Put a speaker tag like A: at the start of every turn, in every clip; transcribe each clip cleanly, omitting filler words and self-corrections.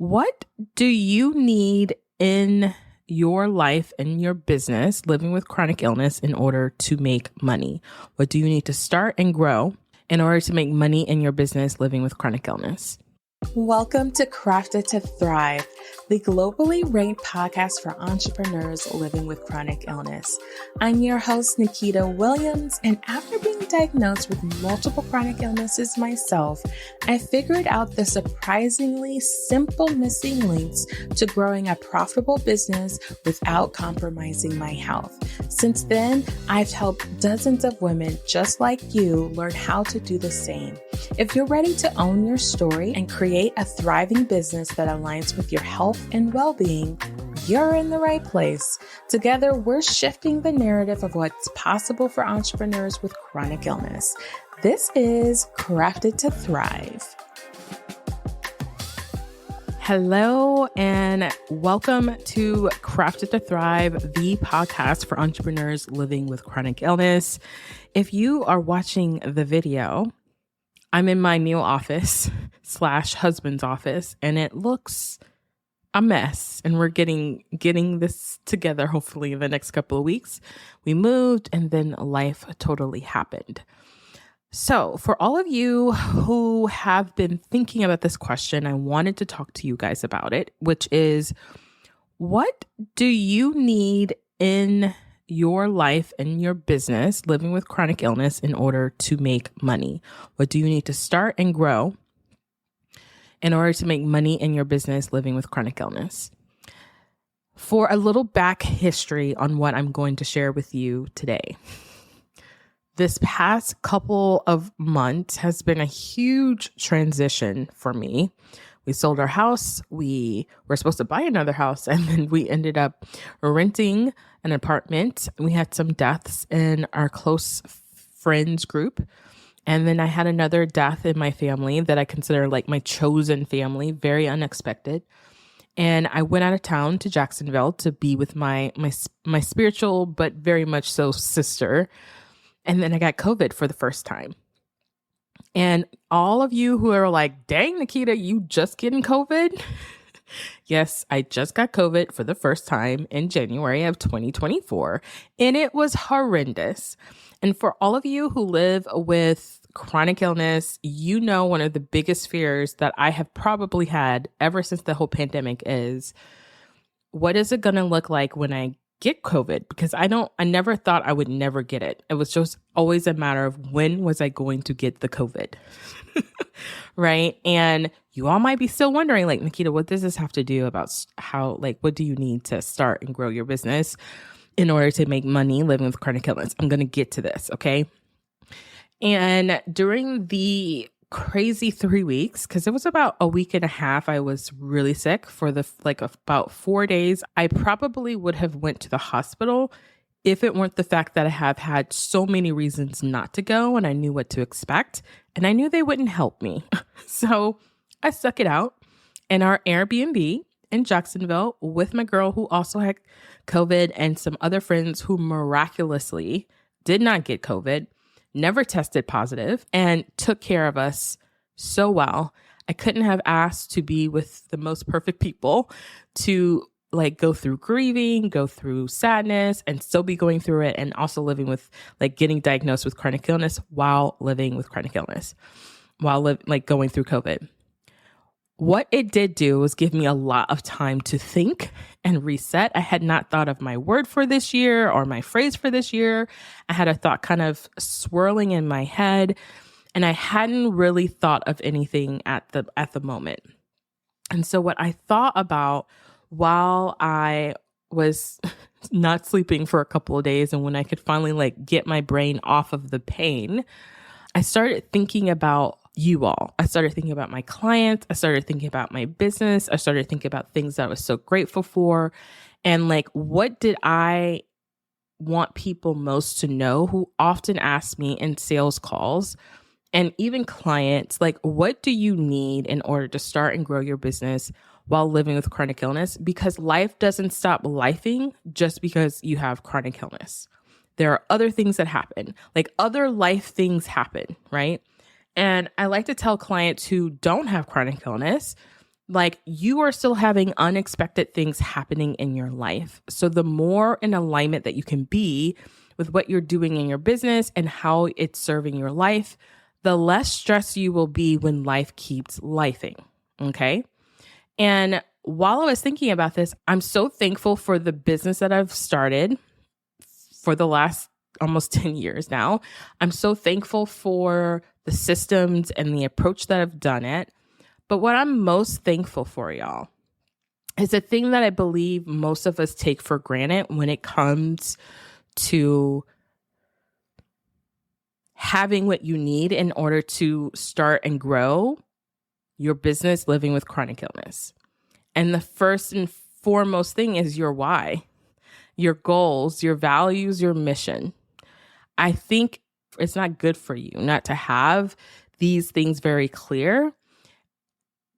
A: What do you need in your life and your business living with chronic illness in order to make money? What do you need to start and grow in order to make money in your business living with chronic illness?
B: Welcome to Crafted to Thrive, the globally ranked podcast for entrepreneurs living with chronic illness. I'm your host, Nikita Williams, and after being diagnosed with multiple chronic illnesses myself, I figured out the surprisingly simple missing links to growing a profitable business without compromising my health. Since then, I've helped dozens of women just like you learn how to do the same. If you're ready to own your story and create a thriving business that aligns with your health and well-being, you're in the right place. Together, we're shifting the narrative of what's possible for entrepreneurs with chronic illness. This is Crafted to Thrive.
A: Hello and welcome to Crafted to Thrive, the podcast for entrepreneurs living with chronic illness. If you are watching the video, I'm in my new office / husband's office, and it looks a mess. And we're getting this together, hopefully in the next couple of weeks. We moved and then life totally happened. So for all of you who have been thinking about this question, I wanted to talk to you guys about it, which is, what do you need in your life and your business living with chronic illness in order to make money? What do you need to start and grow in order to make money in your business living with chronic illness? For a little back history on what I'm going to share with you today. This past couple of months has been a huge transition for me. We sold our house. We were supposed to buy another house, and then we ended up renting an apartment. We had some deaths in our close friends group. And then I had another death in my family that I consider like my chosen family, very unexpected. And I went out of town to Jacksonville to be with my spiritual, but very much so sister. And then I got COVID for the first time. And all of you who are like, dang, Nikita, you just getting COVID? Yes, I just got COVID for the first time in January of 2024, and it was horrendous. And for all of you who live with chronic illness, you know one of the biggest fears that I have probably had ever since the whole pandemic is, what is it going to look like when I get COVID? Because I never thought I would never get it. It was just always a matter of when was I going to get the COVID, right? And you all might be still wondering, like, Nikita, what does this have to do about how, like, what do you need to start and grow your business in order to make money living with chronic illness? I'm going to get to this, okay? And during the crazy 3 weeks, because it was about a week and a half, I was really sick for about 4 days. I probably would have went to the hospital if it weren't the fact that I have had so many reasons not to go, and I knew what to expect, and I knew they wouldn't help me. So I stuck it out in our Airbnb in Jacksonville with my girl who also had COVID and some other friends who miraculously did not get COVID, never tested positive, and took care of us so well. I couldn't have asked to be with the most perfect people to like go through grieving, go through sadness, and still be going through it, and also living with like getting diagnosed with chronic illness while living with chronic illness, while going through COVID. What it did do was give me a lot of time to think and reset. I had not thought of my word for this year or my phrase for this year. I had a thought kind of swirling in my head, and I hadn't really thought of anything at the moment. And so what I thought about while I was not sleeping for a couple of days, and when I could finally like get my brain off of the pain, I started thinking about you all. I started thinking about my clients. I started thinking about my business. I started thinking about things that I was so grateful for. And like, what did I want people most to know who often ask me in sales calls and even clients, like, what do you need in order to start and grow your business while living with chronic illness? Because life doesn't stop lifing just because you have chronic illness. There are other things that happen, like other life things happen, right? And I like to tell clients who don't have chronic illness, Like you are still having unexpected things happening in your life. So the more in alignment that you can be with what you're doing in your business and how it's serving your life, the less stress you will be when life keeps lifing. Okay. And while I was thinking about this, I'm so thankful for the business that I've started for the last almost 10 years now. I'm so thankful for the systems and the approach that I've done it. But what I'm most thankful for, y'all, is a thing that I believe most of us take for granted when it comes to having what you need in order to start and grow your business living with chronic illness. And the first and foremost thing is your why, your goals, your values, your mission. I think it's not good for you not to have these things very clear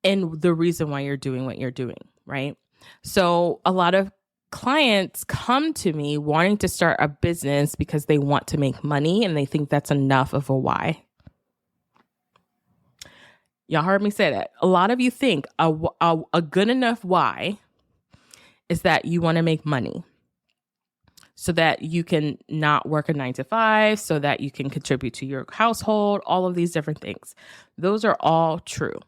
A: and the reason why you're doing what you're doing, right? So a lot of clients come to me wanting to start a business because they want to make money and they think that's enough of a why. Y'all heard me say that. A lot of you think a good enough why is that you want to make money so that you can not work a 9-to-5, so that you can contribute to your household, all of these different things. Those are all true.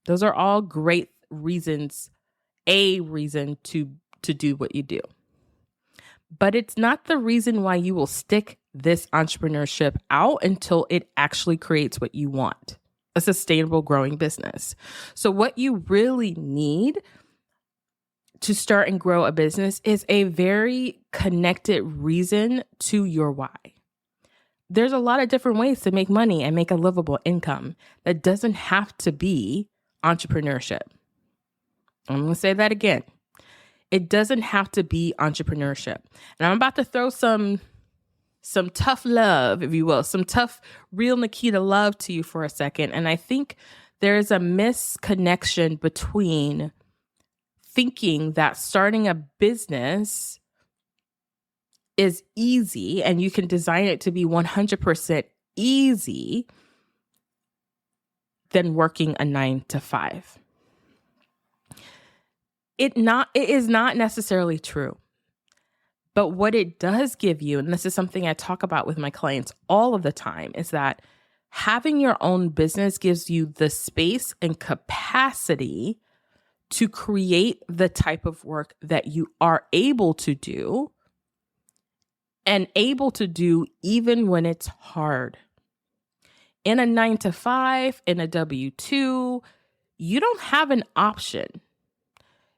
A: Those are all great reasons, a reason to do what you do. But it's not the reason why you will stick this entrepreneurship out until it actually creates what you want, a sustainable growing business. So what you really need to start and grow a business is a very connected reason to your why. There's a lot of different ways to make money and make a livable income that doesn't have to be entrepreneurship. I'm going to say that again. It doesn't have to be entrepreneurship. And I'm about to throw some tough love, if you will, some tough, real Nikita love to you for a second. And I think there's a misconnection between thinking that starting a business is easy and you can design it to be 100% easy than working a 9-to-5. It is not necessarily true. But what it does give you, and this is something I talk about with my clients all of the time, is that having your own business gives you the space and capacity to create the type of work that you are able to do and able to do even when it's hard. In a 9-to-5, in a W-2, you don't have an option.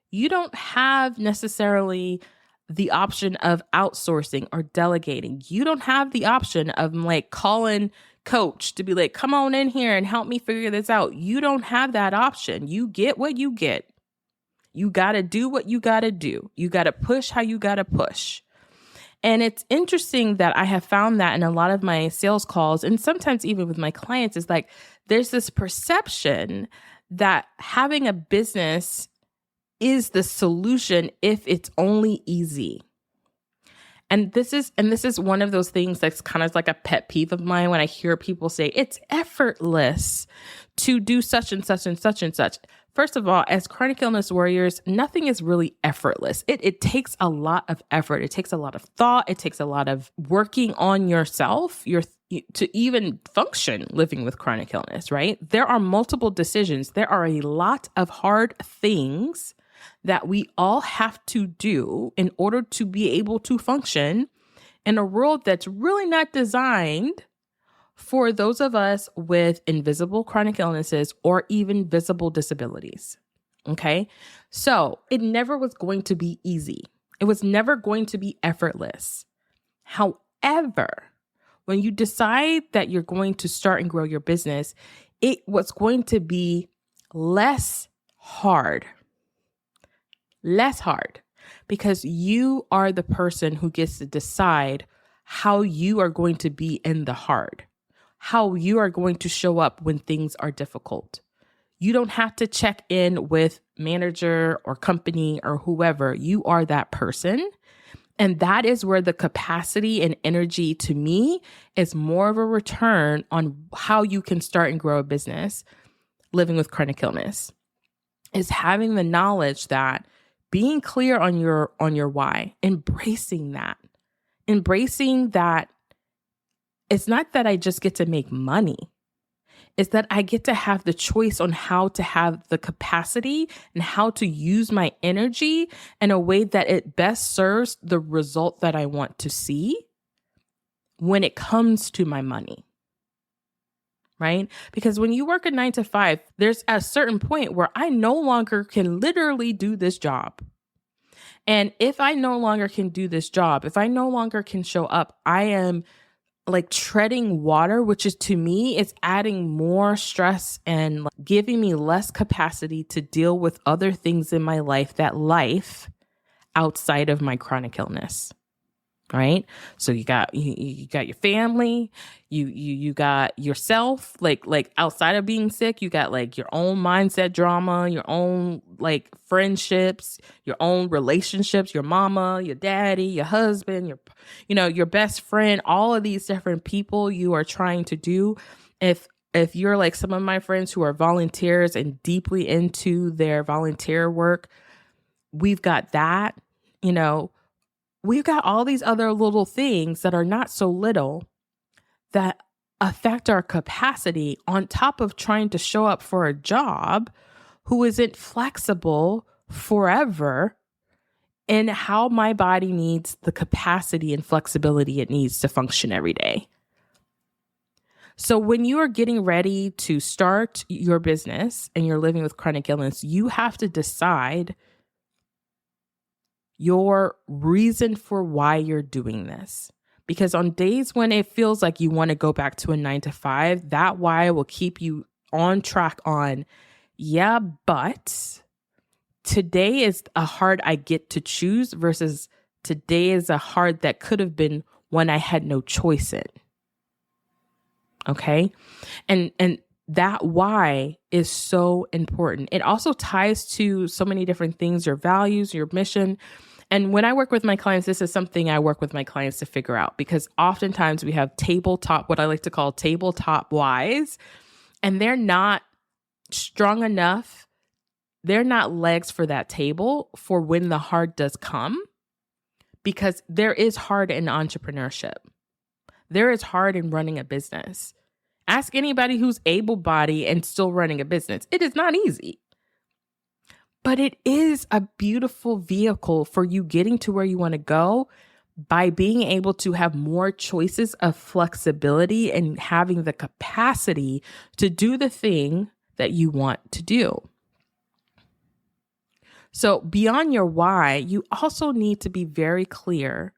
A: You don't have necessarily the option of outsourcing or delegating. You don't have the option of like calling coach to be like, come on in here and help me figure this out. You don't have that option. You get what you get. You got to do what you got to do. You got to push how you got to push. And it's interesting that I have found that in a lot of my sales calls, and sometimes even with my clients, is like there's this perception that having a business is the solution if it's only easy. And this is one of those things that's kind of like a pet peeve of mine when I hear people say it's effortless to do such and such and such and such. First of all, as chronic illness warriors, nothing is really effortless. It takes a lot of effort. It takes a lot of thought. It takes a lot of working on yourself, to even function living with chronic illness, right? There are multiple decisions. There are a lot of hard things that we all have to do in order to be able to function in a world that's really not designed for those of us with invisible chronic illnesses or even visible disabilities. Okay. So it never was going to be easy. It was never going to be effortless. However, when you decide that you're going to start and grow your business, it was going to be less hard because you are the person who gets to decide how you are going to be in the hard, how you are going to show up when things are difficult. You don't have to check in with manager or company or whoever. You are that person. And that is where the capacity and energy, to me, is more of a return on how you can start and grow a business living with chronic illness. is having the knowledge that being clear on your why, embracing that it's not that I just get to make money. It's that I get to have the choice on how to have the capacity and how to use my energy in a way that it best serves the result that I want to see when it comes to my money. Right? Because when you work a 9 to 5, there's a certain point where I no longer can literally do this job. And if I no longer can do this job, if I no longer can show up, I am like treading water, which is to me, it's adding more stress and giving me less capacity to deal with other things in my life outside of my chronic illness. Right? So you got your family, you got yourself, like outside of being sick, you got like your own mindset drama, your own like friendships, your own relationships, your mama, your daddy, your husband, your best friend, all of these different people you are trying to do. If you're like some of my friends who are volunteers and deeply into their volunteer work, we've got that, we've got all these other little things that are not so little that affect our capacity on top of trying to show up for a job who isn't flexible forever in how my body needs the capacity and flexibility it needs to function every day. So when you are getting ready to start your business and you're living with chronic illness, you have to decide your reason for why you're doing this. Because on days when it feels like you want to go back to a 9 to 5, that why will keep you on track but today is a hard I get to choose versus today is a hard that could have been one I had no choice in. Okay? And that why is so important. It also ties to so many different things, your values, your mission. And when I work with my clients, this is something I work with my clients to figure out, because oftentimes we have what I like to call tabletop whys, and they're not strong enough. They're not legs for that table for when the hard does come, because there is hard in entrepreneurship. There is hard in running a business. Ask anybody who's able-bodied and still running a business. It is not easy. But it is a beautiful vehicle for you getting to where you want to go by being able to have more choices of flexibility and having the capacity to do the thing that you want to do. So beyond your why, you also need to be very clear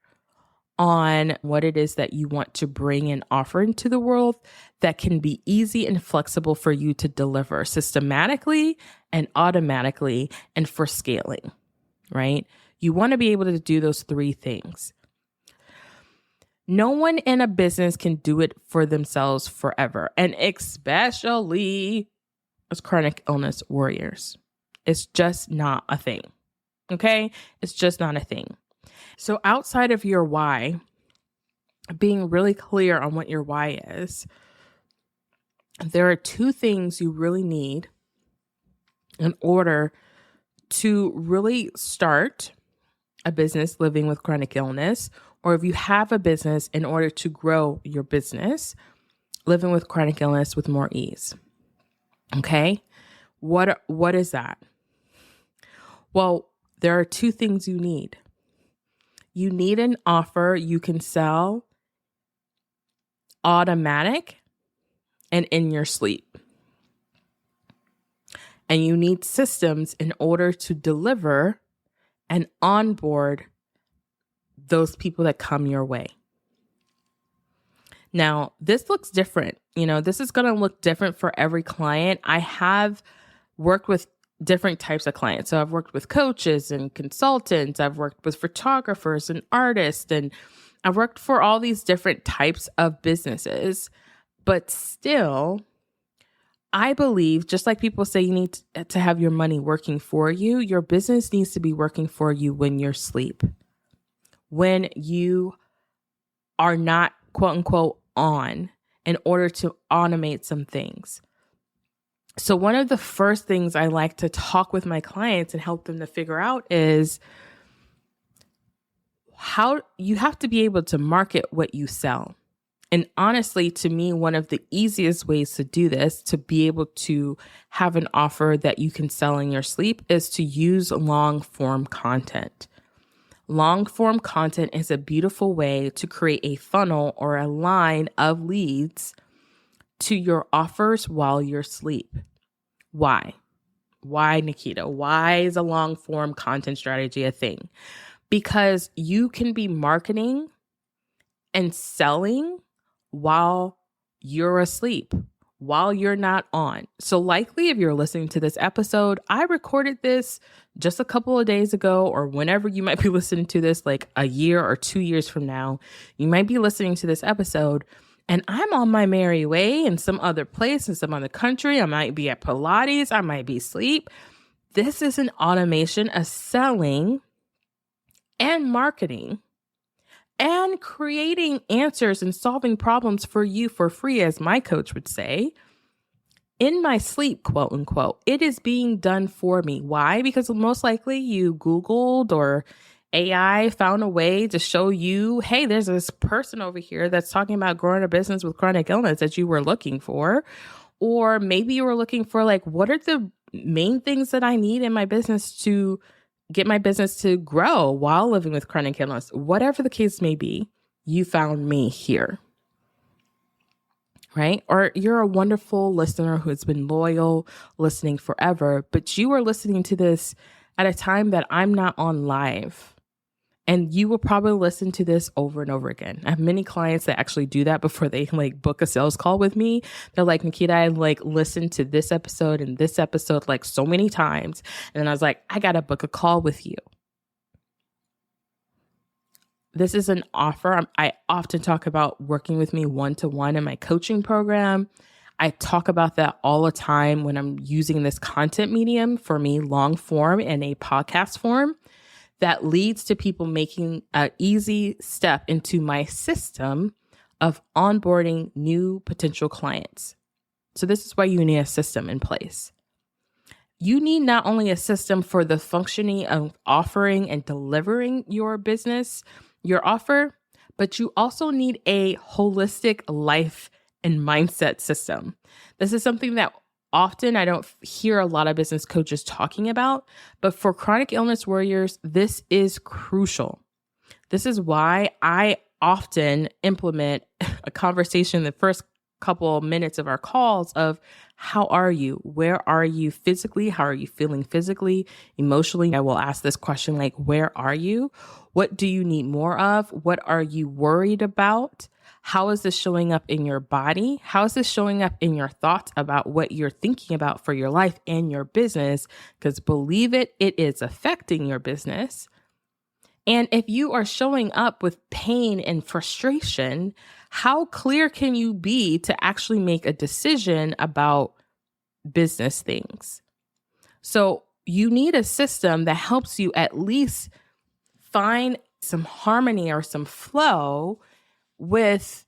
A: on what it is that you want to bring and offer into the world that can be easy and flexible for you to deliver systematically and automatically and for scaling, right? You want to be able to do those 3 things. No one in a business can do it for themselves forever, and especially as chronic illness warriors. It's just not a thing, okay? It's just not a thing. So outside of your why, being really clear on what your why is, there are 2 things you really need in order to really start a business living with chronic illness, or if you have a business, in order to grow your business living with chronic illness with more ease. Okay? What is that? Well, there are 2 things you need. You need an offer you can sell automatic and in your sleep. And you need systems in order to deliver and onboard those people that come your way. Now, this looks different. This is going to look different for every client. I have worked with different types of clients. So I've worked with coaches and consultants. I've worked with photographers and artists, and I've worked for all these different types of businesses. But still, I believe, just like people say you need to have your money working for you, your business needs to be working for you when you're asleep, when you are not, quote unquote, on, in order to automate some things. So one of the first things I like to talk with my clients and help them to figure out is how you have to be able to market what you sell. And honestly, to me, one of the easiest ways to do this, to be able to have an offer that you can sell in your sleep, is to use long form content. Long form content is a beautiful way to create a funnel or a line of leads to your offers while you're asleep. Why? Why, Nikita? Why is a long form content strategy a thing? Because you can be marketing and selling while you're asleep, while you're not on. So likely if you're listening to this episode, I recorded this just a couple of days ago, or whenever you might be listening to this, like a year or 2 years from now, you might be listening to this episode and I'm on my merry way in some other place, in some other country. I might be at Pilates. I might be asleep. This is an automation of selling and marketing and creating answers and solving problems for you for free, as my coach would say, in my sleep, quote unquote. It is being done for me. Why? Because most likely you Googled or AI found a way to show you, hey, there's this person over here that's talking about growing a business with chronic illness that you were looking for. Or maybe you were looking for, like, what are the main things that I need in my business to get my business to grow while living with chronic illness? Whatever the case may be, you found me here, right? Or you're a wonderful listener who has been loyal, listening forever, but you are listening to this at a time that I'm not on live. And you will probably listen to this over and over again. I have many clients that actually do that before they book a sales call with me. They're like, Nikita, I listened to this episode and this episode so many times. And then I was like, I got to book a call with you. This is an offer. I often talk about working with me one-to-one in my coaching program. I talk about that all the time when I'm using this content medium, for me, long form and a podcast form, that leads to people making an easy step into my system of onboarding new potential clients. So this is why you need a system in place. You need not only a system for the functioning of offering and delivering your business, your offer, but you also need a holistic life and mindset system. This is something that often I don't hear a lot of business coaches talking about, but for chronic illness warriors, this is crucial. This is why I often implement a conversation in the first couple of minutes of our calls of, how are you? Where are you physically? How are you feeling physically, emotionally? I will ask this question like, where are you? What do you need more of? What are you worried about? How is this showing up in your body? How is this showing up in your thoughts about what you're thinking about for your life and your business? Because believe it, it is affecting your business. And if you are showing up with pain and frustration, how clear can you be to actually make a decision about business things? So you need a system that helps you at least find some harmony or some flow with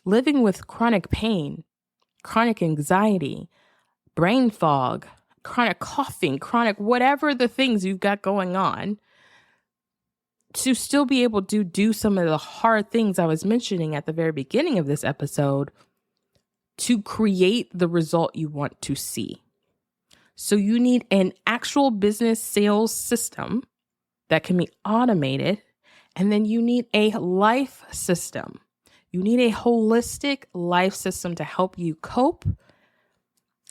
A: living with chronic pain, chronic anxiety, brain fog, chronic coughing, chronic whatever the things you've got going on, to still be able to do some of the hard things I was mentioning at the very beginning of this episode to create the result you want to see. So you need an actual business sales system that can be automated, and then you need a life system. You need a holistic life system to help you cope,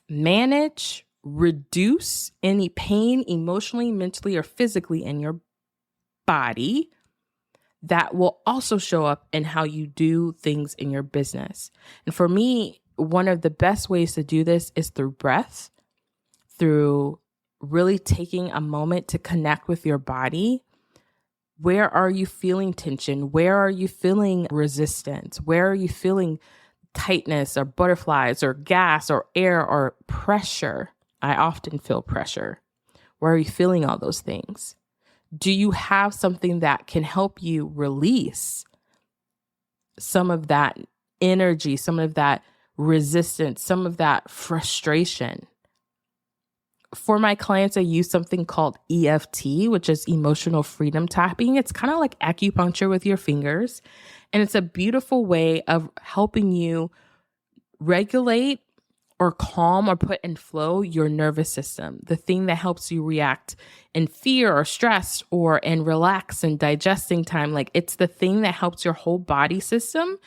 A: manage, reduce any pain emotionally, mentally, or physically in your body that will also show up in how you do things in your business. And for me, one of the best ways to do this is through breath, through really taking a moment to connect with your body. Where are you feeling tension? Where are you feeling resistance? Where are you feeling tightness or butterflies or gas or air or pressure? I often feel pressure. Where are you feeling all those things? Do you have something that can help you release some of that energy, some of that resistance, some of that frustration? For my clients, I use something called EFT, which is emotional freedom tapping. It's kind of like acupuncture with your fingers. And it's a beautiful way of helping you regulate or calm or put in flow your nervous system, the thing that helps you react in fear or stress or in relax and digesting time. Like it's the thing that helps your whole body system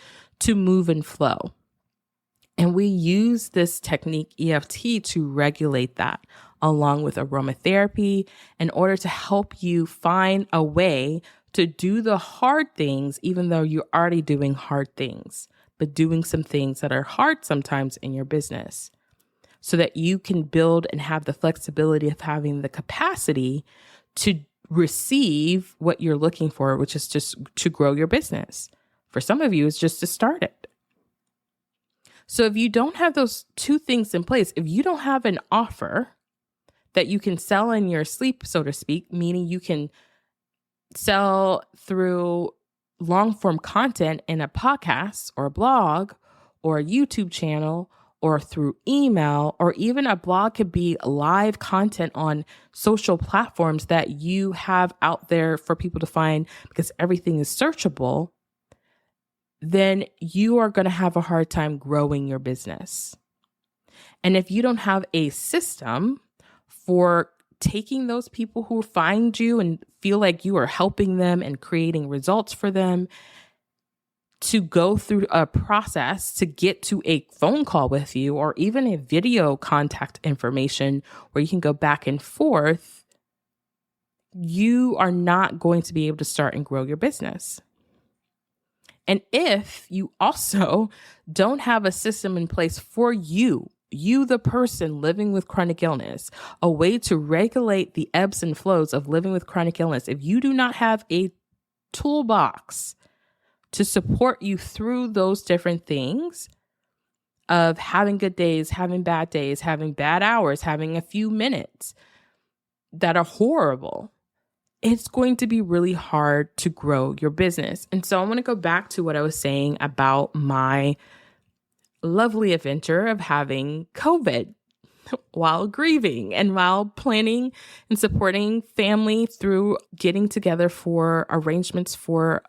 A: to move and flow. And we use this technique EFT to regulate that along with aromatherapy in order to help you find a way to do the hard things, even though you're already doing hard things, but doing some things that are hard sometimes in your business so that you can build and have the flexibility of having the capacity to receive what you're looking for, which is just to grow your business. For some of you, it's just to start it. So if you don't have those two things in place, if you don't have an offer that you can sell in your sleep, so to speak, meaning you can sell through long form content in a podcast or a blog or a YouTube channel or through email, or even a blog could be live content on social platforms that you have out there for people to find because everything is searchable, then you are going to have a hard time growing your business. And if you don't have a system for taking those people who find you and feel like you are helping them and creating results for them to go through a process to get to a phone call with you or even a video contact information where you can go back and forth, you are not going to be able to start and grow your business. And if you also don't have a system in place for you, the person living with chronic illness, a way to regulate the ebbs and flows of living with chronic illness, if you do not have a toolbox to support you through those different things of having good days, having bad hours, having a few minutes that are horrible, it's going to be really hard to grow your business. And so I want to go back to what I was saying about my lovely adventure of having COVID while grieving and while planning and supporting family through getting together for arrangements for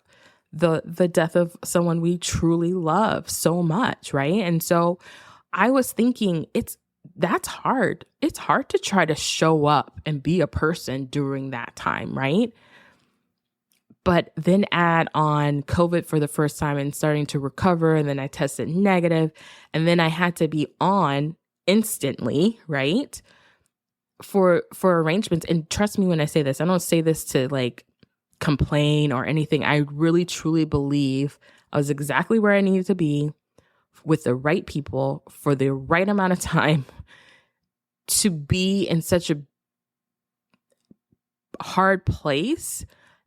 A: the death of someone we truly love so much, right? And so I was thinking that's hard. It's hard to try to show up and be a person during that time, right? But then add on COVID for the first time and starting to recover. And then I tested negative. And then I had to be on instantly, right? For arrangements. And trust me when I say this, I don't say this to like complain or anything. I really, truly believe I was exactly where I needed to be with the right people for the right amount of time to be in such a hard place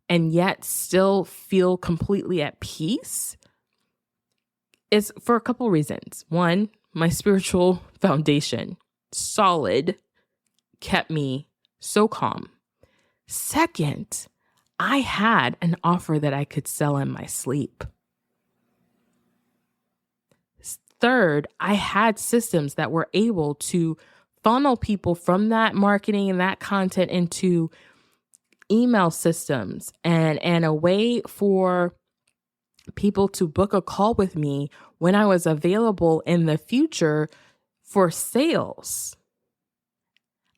A: and yet still feel completely at peace is for a couple reasons. One, my spiritual foundation, solid, kept me so calm. Second, I had an offer that I could sell in my sleep. Third, I had systems that were able to funnel people from that marketing and that content into email systems and a way for people to book a call with me when I was available in the future for sales.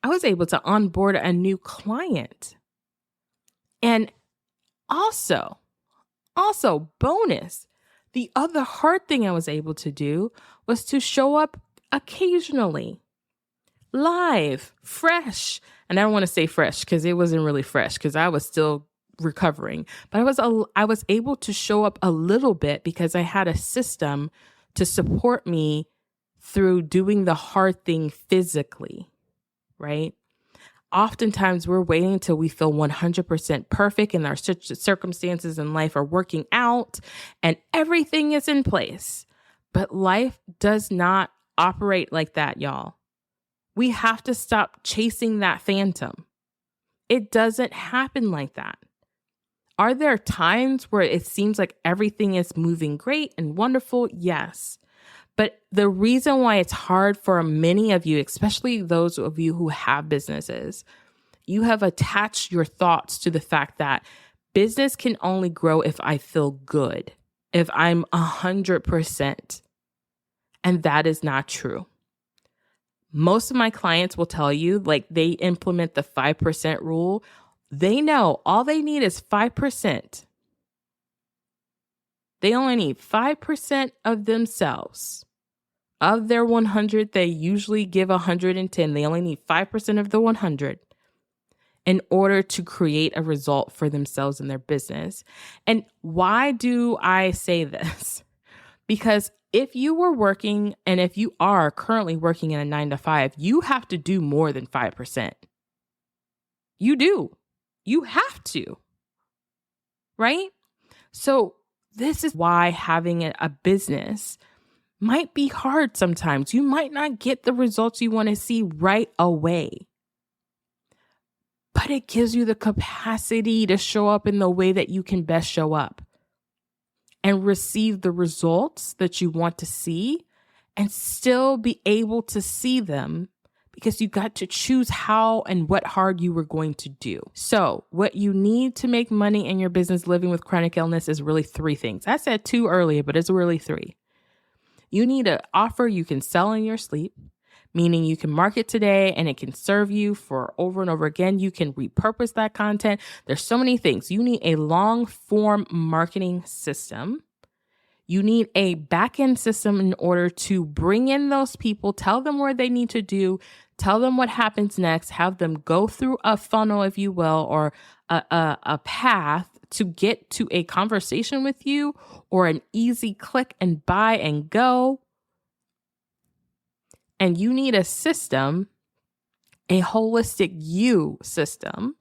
A: I was able to onboard a new client. And also bonus, the other hard thing I was able to do was to show up occasionally, live, fresh. And I don't want to say fresh because it wasn't really fresh because I was still recovering. But I was able to show up a little bit because I had a system to support me through doing the hard thing physically, right? Oftentimes we're waiting until we feel 100% perfect and our circumstances in life are working out and everything is in place. But life does not operate like that, y'all. We have to stop chasing that phantom. It doesn't happen like that. Are there times where it seems like everything is moving great and wonderful? Yes. But the reason why it's hard for many of you, especially those of you who have businesses, you have attached your thoughts to the fact that business can only grow if I feel good, if I'm 100%. And that is not true. Most of my clients will tell you, like, they implement the 5% rule. They know all they need is 5%. They only need 5% of themselves. Of their 100, they usually give 110. They only need 5% of the 100 in order to create a result for themselves in their business. And why do I say this? Because if you were working, and if you are currently working in a 9-to-5, you have to do more than 5%. You do. You have to. Right? So this is why having a business might be hard sometimes. You might not get the results you want to see right away. But it gives you the capacity to show up in the way that you can best show up and receive the results that you want to see and still be able to see them because you got to choose how and what hard you were going to do. So what you need to make money in your business living with chronic illness is really 3 things. I said 2 earlier, but it's really 3. You need an offer you can sell in your sleep, meaning you can market today and it can serve you for over and over again. You can repurpose that content. There's so many things. You need a long form marketing system. You need a back-end system in order to bring in those people, tell them where they need to do, tell them what happens next, have them go through a funnel, if you will, or a path to get to a conversation with you or an easy click and buy and go. And you need a system, a holistic you system,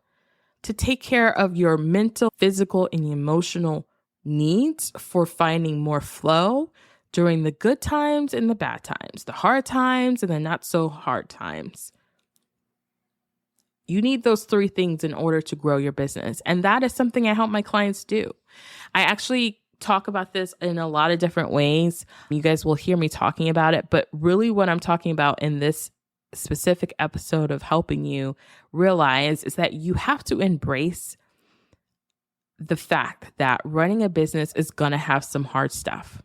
A: to take care of your mental, physical, and emotional needs for finding more flow during the good times and the bad times, the hard times and the not so hard times. You need those 3 things in order to grow your business. And that is something I help my clients do. I actually talk about this in a lot of different ways. You guys will hear me talking about it, but really what I'm talking about in this specific episode of helping you realize is that you have to embrace the fact that running a business is going to have some hard stuff.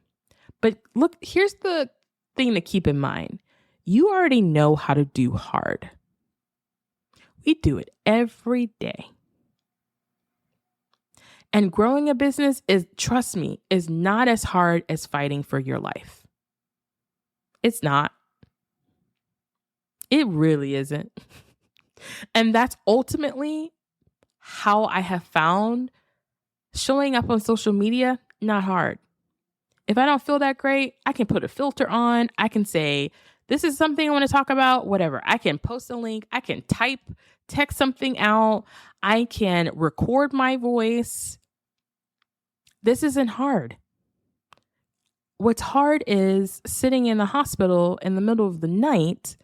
A: But look, here's the thing to keep in mind. You already know how to do hard. We do it every day. And growing a business is, trust me, is not as hard as fighting for your life. It's not. It really isn't. And that's ultimately how I have found showing up on social media, not hard. If I don't feel that great, I can put a filter on. I can say, this is something I want to talk about, whatever. I can post a link. I can text something out. I can record my voice. This isn't hard. What's hard is sitting in the hospital in the middle of the night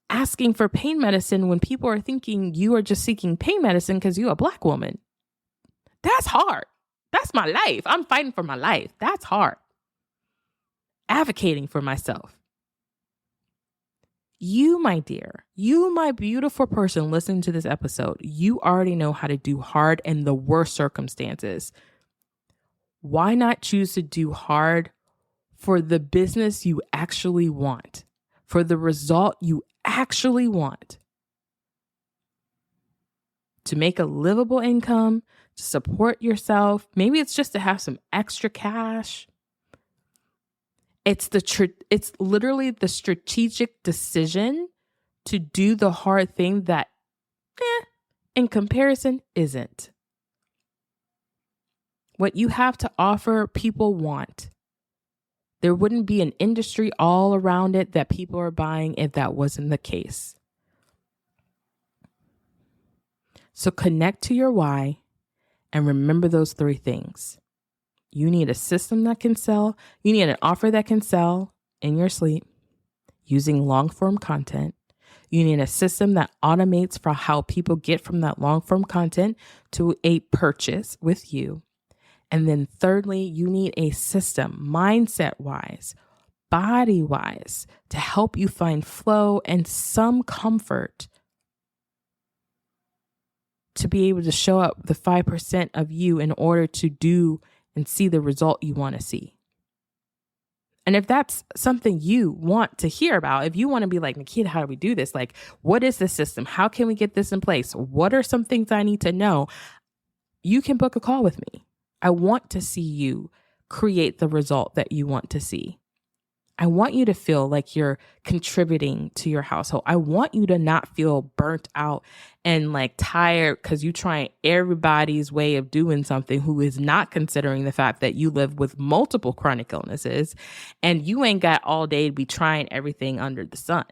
A: asking for pain medicine when people are thinking you are just seeking pain medicine because you're a Black woman. That's hard. That's my life. I'm fighting for my life. That's hard. Advocating for myself. You, my dear, you, my beautiful person listening to this episode, you already know how to do hard in the worst circumstances. Why not choose to do hard for the business you actually want, for the result you actually want? To make a livable income, to support yourself. Maybe it's just to have some extra cash. It's literally the strategic decision to do the hard thing that, in comparison, isn't. What you have to offer, people want. There wouldn't be an industry all around it that people are buying if that wasn't the case. So connect to your why and remember those 3 things. You need a system that can sell. You need an offer that can sell in your sleep using long form content. You need a system that automates for how people get from that long form content to a purchase with you. And then thirdly, you need a system, mindset wise, body-wise to help you find flow and some comfort to be able to show up the 5% of you in order to do and see the result you want to see. And if that's something you want to hear about, if you want to be like, Nikita, how do we do this? Like, what is the system? How can we get this in place? What are some things I need to know? You can book a call with me. I want to see you create the result that you want to see. I want you to feel like you're contributing to your household. I want you to not feel burnt out and like tired because you trying everybody's way of doing something who is not considering the fact that you live with multiple chronic illnesses and you ain't got all day to be trying everything under the sun.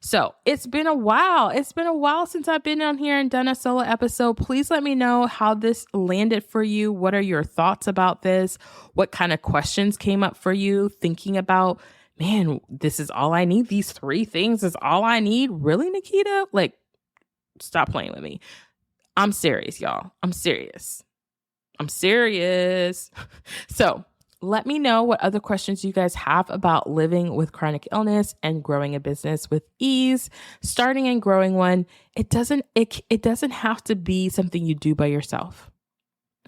A: So it's been a while. It's been a while since I've been on here and done a solo episode. Please let me know how this landed for you. What are your thoughts about this? What kind of questions came up for you thinking about, man, this is all I need. These 3 things is all I need. Really, Nikita? Like, stop playing with me. I'm serious, y'all. I'm serious. So let me know what other questions you guys have about living with chronic illness and growing a business with ease, starting and growing one. It doesn't have to be something you do by yourself.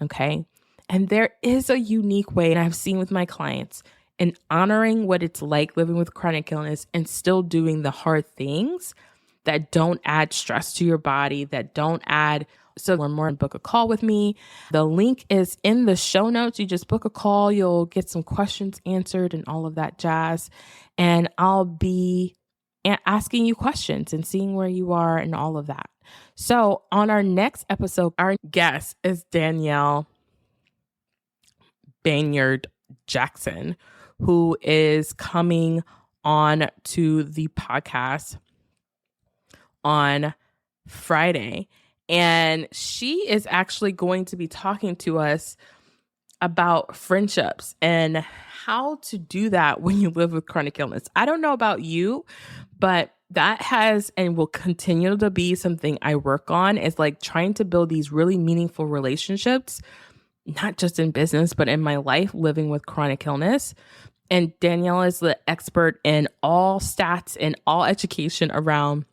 A: Okay. And there is a unique way, and I've seen with my clients, in honoring what it's like living with chronic illness and still doing the hard things that don't add stress to your body, that don't add. So learn more and book a call with me. The link is in the show notes. You just book a call. You'll get some questions answered and all of that jazz. And I'll be asking you questions and seeing where you are and all of that. So on our next episode, our guest is Danielle Banyard Jackson, who is coming on to the podcast on Friday. And she is actually going to be talking to us about friendships and how to do that when you live with chronic illness. I don't know about you, but that has and will continue to be something I work on, is like trying to build these really meaningful relationships, not just in business, but in my life living with chronic illness. And Danielle is the expert in all stats and all education around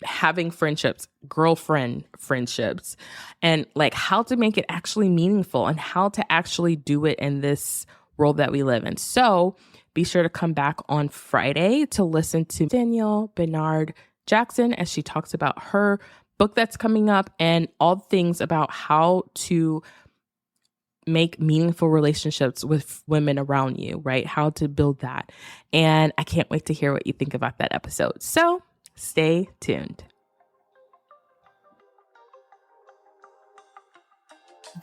A: having friendships, girlfriend friendships, and like how to make it actually meaningful and how to actually do it in this world that we live in. So be sure to come back on Friday to listen to Danielle Banyard Jackson as she talks about her book that's coming up and all things about how to make meaningful relationships with women around you, right? How to build that. And I can't wait to hear what you think about that episode. So stay tuned.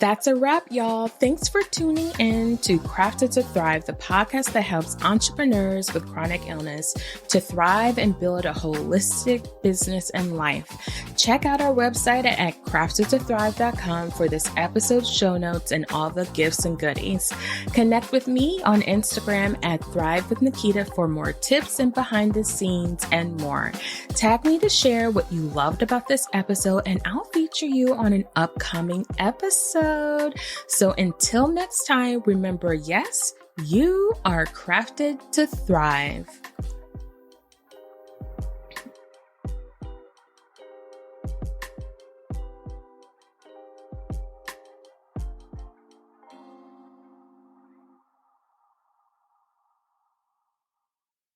B: That's a wrap, y'all. Thanks for tuning in to Crafted to Thrive, the podcast that helps entrepreneurs with chronic illness to thrive and build a holistic business and life. Check out our website at craftedtothrive.com for this episode's show notes and all the gifts and goodies. Connect with me on Instagram at Thrive with Nikita for more tips and behind the scenes and more. Tag me to share what you loved about this episode, and I'll feature you on an upcoming episode. So until next time, remember, yes, you are crafted to thrive.